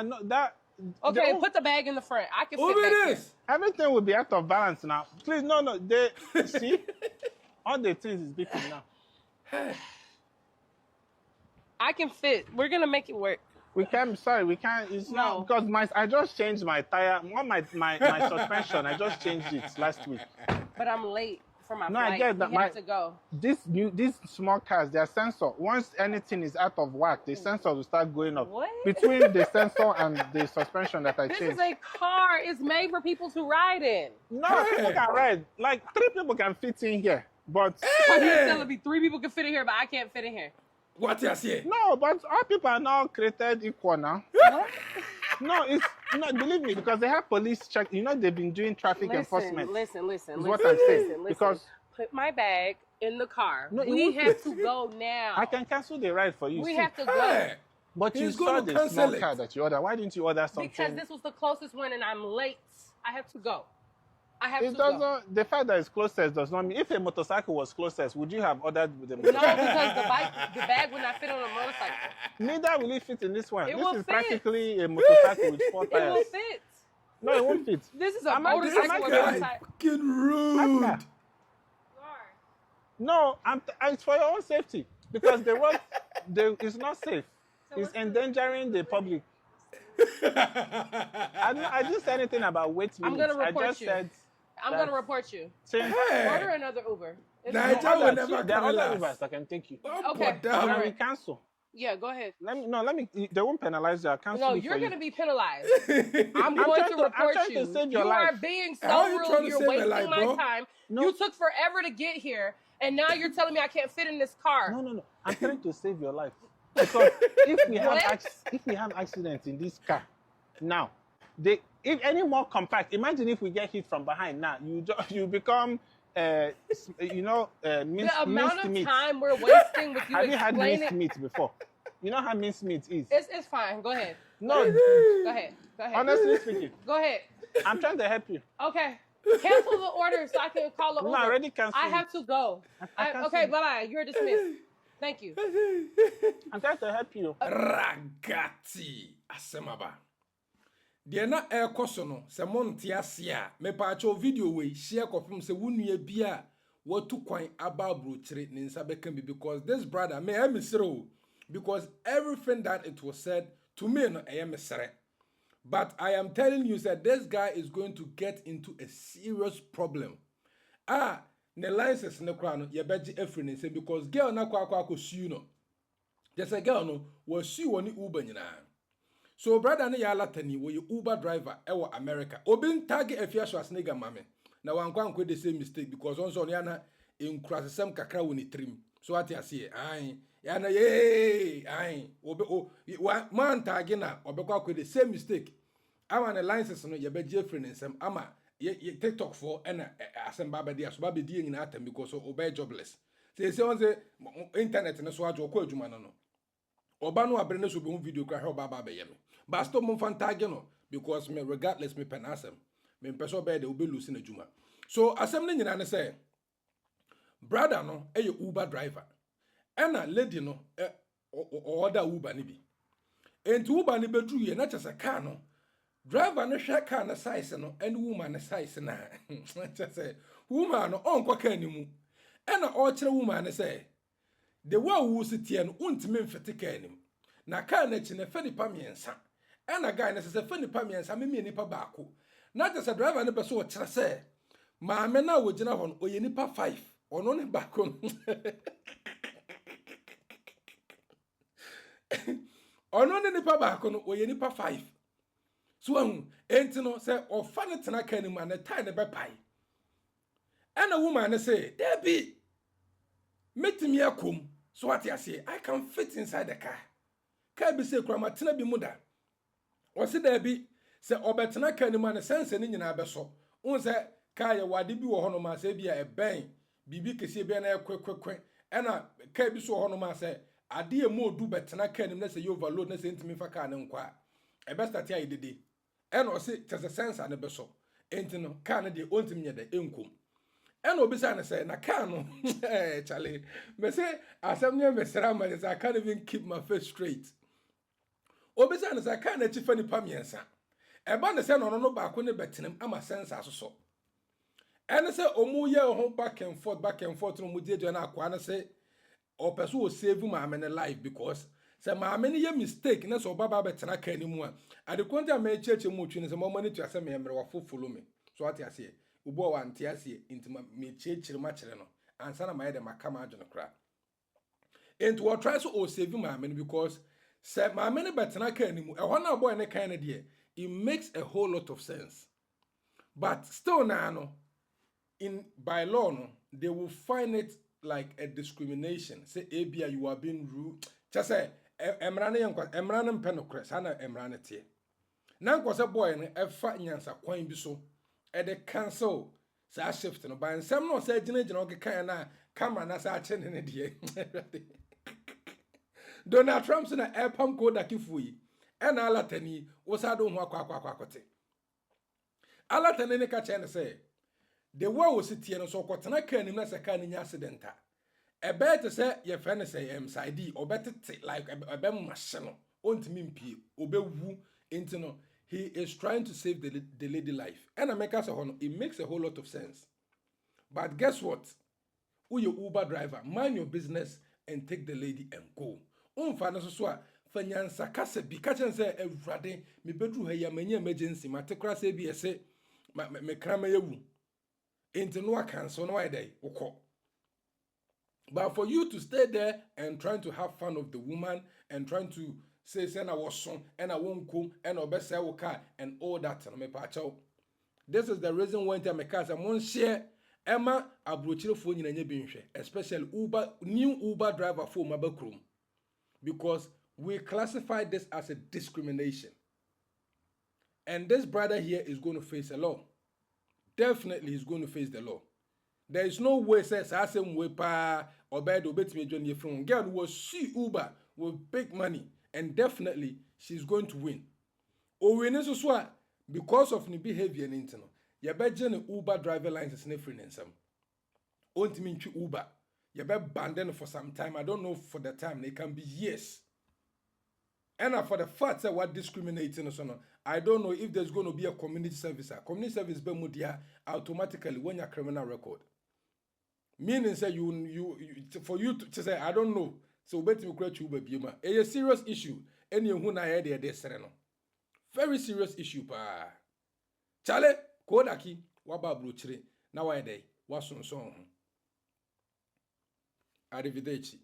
No, that. Okay, put the bag in the front. I can fit Over back this. Everything will be out of balance now. Please, no. They see all the things is beeping now. I can fit. We're gonna make it work. We can't. Sorry, we can't. It's not because I just changed my tire. My suspension. I just changed it last week. But I'm late for my No, flight. I get that. We have to go. These small cars, their sensor. Once anything is out of whack, the sensor will start going up. What? Between the sensor and the suspension that I This changed. is a car. It's made for people to ride in. No, people can ride. Like 3 people can fit in here, but. So you're telling me 3 people can fit in here, but I can't fit in here. What you say? No, but all people are now created equal now. What? No, it's not. Believe me, because they have police check. You know, they've been doing traffic enforcement. Listen. Is what I'm saying. Because put my bag in the car. No, we have to go now. I can cancel the ride for you. We see. have to go. But you He's saw gonna the cancel small it. car that you ordered. Why didn't you order something? Because this was the closest one, and I'm late. I have to go. It doesn't. The fact that it's closest does not mean. If a motorcycle was closest, would you have ordered with the No, motorcycle? because the bag would not fit on a motorcycle. Neither will it fit in this one. It This will is fit. practically a motorcycle with 4 It tires. will fit. No, it won't fit. This is a Am I- motorcycle am I with guy- motorcycle. Fucking rude. Ask her. No, it's for your own safety because the road is not safe. It's endangering the public. I didn't say anything about weight I'm limits. gonna report I just you. said. I'm going to report you. Hey. Order another Uber. It's Nigeria fine. will never There are carry other last. Ubers that can take you. Okay. Can we cancel? Yeah, go ahead. Let me. They won't penalize you. I'll cancel No, it you're for going you. to be penalized. I'm going trying to to- I'm report trying you. to save your You life. are being How so are you trying rude. to You're save my wasting life, my bro? time. No. You took forever to get here, and now you're telling me I can't fit in this car. No. I'm trying to save your life because if we have accidents in this car now, if any more compact, imagine if we get hit from behind. Now you become. The Minced amount of meat. time we're wasting with you Have you had explaining minced meat before? You know how minced meat is? It's fine. Go ahead. No, Go ahead. honestly speaking, Go ahead. I'm trying to help you. Okay. Cancel the order so I can call the Uber. No, I already canceled. I have to go. canceled. Okay, bye-bye. You're dismissed. Thank you. I'm trying to help you. Ragati asemaba. Deɛ na ɛkɔ so no sɛ monte ase a mepaacho video we share kɔfem sɛ wonua bi a watu kwan aba abrokyire ne nsa bɛka bi because this brother me am misero because everything that it was said to me no I am misere. But I am telling you that this guy is going to get into a serious problem. Ne license ne kra no ye beji efri ne say because girl na kwa sue no. Just a girl no was sue woni Uber nyina. So brother ne ya latani wo ye Uber driver ewo America. Obi tag afia so asnega mame. Na wankwa the same mistake because onso no ya na enkurasesem kakra woni trim. So ati ase ai ya na ai obi man tag na obekwa the same mistake. Ama ne license no ye beji efri ne nsem ama ye TikTok for and asem baba dia so baba die nyina atam because obey jobless. Say on say internet ne so ajo ko adwuma no. Oba no abre ne so be video kra he baba be ye me. But stop mo fan tag no because me regardless me pen asem. Me person be de obe lose na adwuma. So asem ne nyina ne say brother no e Uber driver. Ena lady no order Uber ni bi. Enti Uber ni bedru ye na chese car no driver no hwe car na size no and woman na size na chese woman no onkwa car ni mu ena o kire woman ne say the way wo sitie no untime mfete car ni mu na car na chi na fe nipa miensa ena guy na se fe nipa miensa me nipa baako na chese driver ne be so o kire say maame na wo gina ho no oye nipa 5 ono ne baako ono ne nipa baako no oye nipa 5 so enti no say ofa ne tena kan mu na tie ne be pai and a woman say Debbie metimi akom so what you say I can fit inside the car be say krama tena bi muda o say Debbie say obetena kan mu na sense ne nyina be so un say car ye wade bi wo ho no ma say bia e ben bibi kese bia na kwekwe ena car bi so ho no ma say ade e mo du betena kan mu na say you overload na say ntimi fa car ne nkwa e be start ya idede ena o say tese sense ne be so enti no car ne de ontimi nye de enkom ena obi say na say na car no Charlie me say asem nye me sra ma say I can't even keep my face straight obesa ne sa ka na chifa nipa miensa eba ne se no ba ko ne betenem ama sense asoso ene se omu ye ho back and forth no mu die na akwa ne se o person will save maame ne life because se maame ne ye mistake na so baba betena ka ni mu a ade konta ma cheche mu twi ne se mo mani to ase me mere wa follow me so ate ase ubo wa ante ase intima me chechire ma kire no ansa na ma ye de makama adwene kra enti we try so o save maame ne because se maame ne betena ka ni mu e ho na boy ne kan ne de it makes a whole lot of sense but still now no in by law no they will find it like a discrimination say abia you are being rude just say emra ne mpeno kres ana emra ne tie na nkwose boy no efa nyansa kwan bi so e de cancel sa shift no by nsem no sa gina ogekan na camera na sa ache ne de Donald Trump so na epam ko da kifuyi e na alatani wo sa do ho akwakote alatani ne ka che ne say the way we sit here no so kwotena ka nim na se ka nya accident a bet say ye friend say side obetete like ebe machine no ontimi mpie obewu into no he is trying to save the lady life and America say no it makes a whole lot of sense but guess what who your Uber driver mind your business and take the lady and go umfa no so a fanyansa kase bi ka chen say awurade me bedru ha ya manya emergency matekra say bi ese me krama yewu into no cancel no day ukọ. But for you to stay there and trying to have fun of the woman and trying to say na was son and I won't come and obese car and all that no me pacho. This is the reason why I make us won't share Emma abrochire fo nyina nya binhwe especially new Uber driver for mabakrum because we classify this as a discrimination. And this brother here is going to face a law. Definitely he's going to face the law. There is no way says same way pa obed obetime join from girl was see Uber with big money and definitely she's going to win. O win so because of the behavior in internet. You better the Uber driver license in free nsam. Ontimi ntwi Uber. You better ban for some time. I don't know for the time. It can be years. And for the fact that what discriminating so no, I don't know if there's going to be a community service. Community service be mudia automatically when your criminal record. Meaning say you for you to say I don't know. So bet me create you baby ma. A serious issue. Any who na here there no. Very serious issue pa. Chale kodaki waba brochire na why dey wasonson ho. Arrivederci.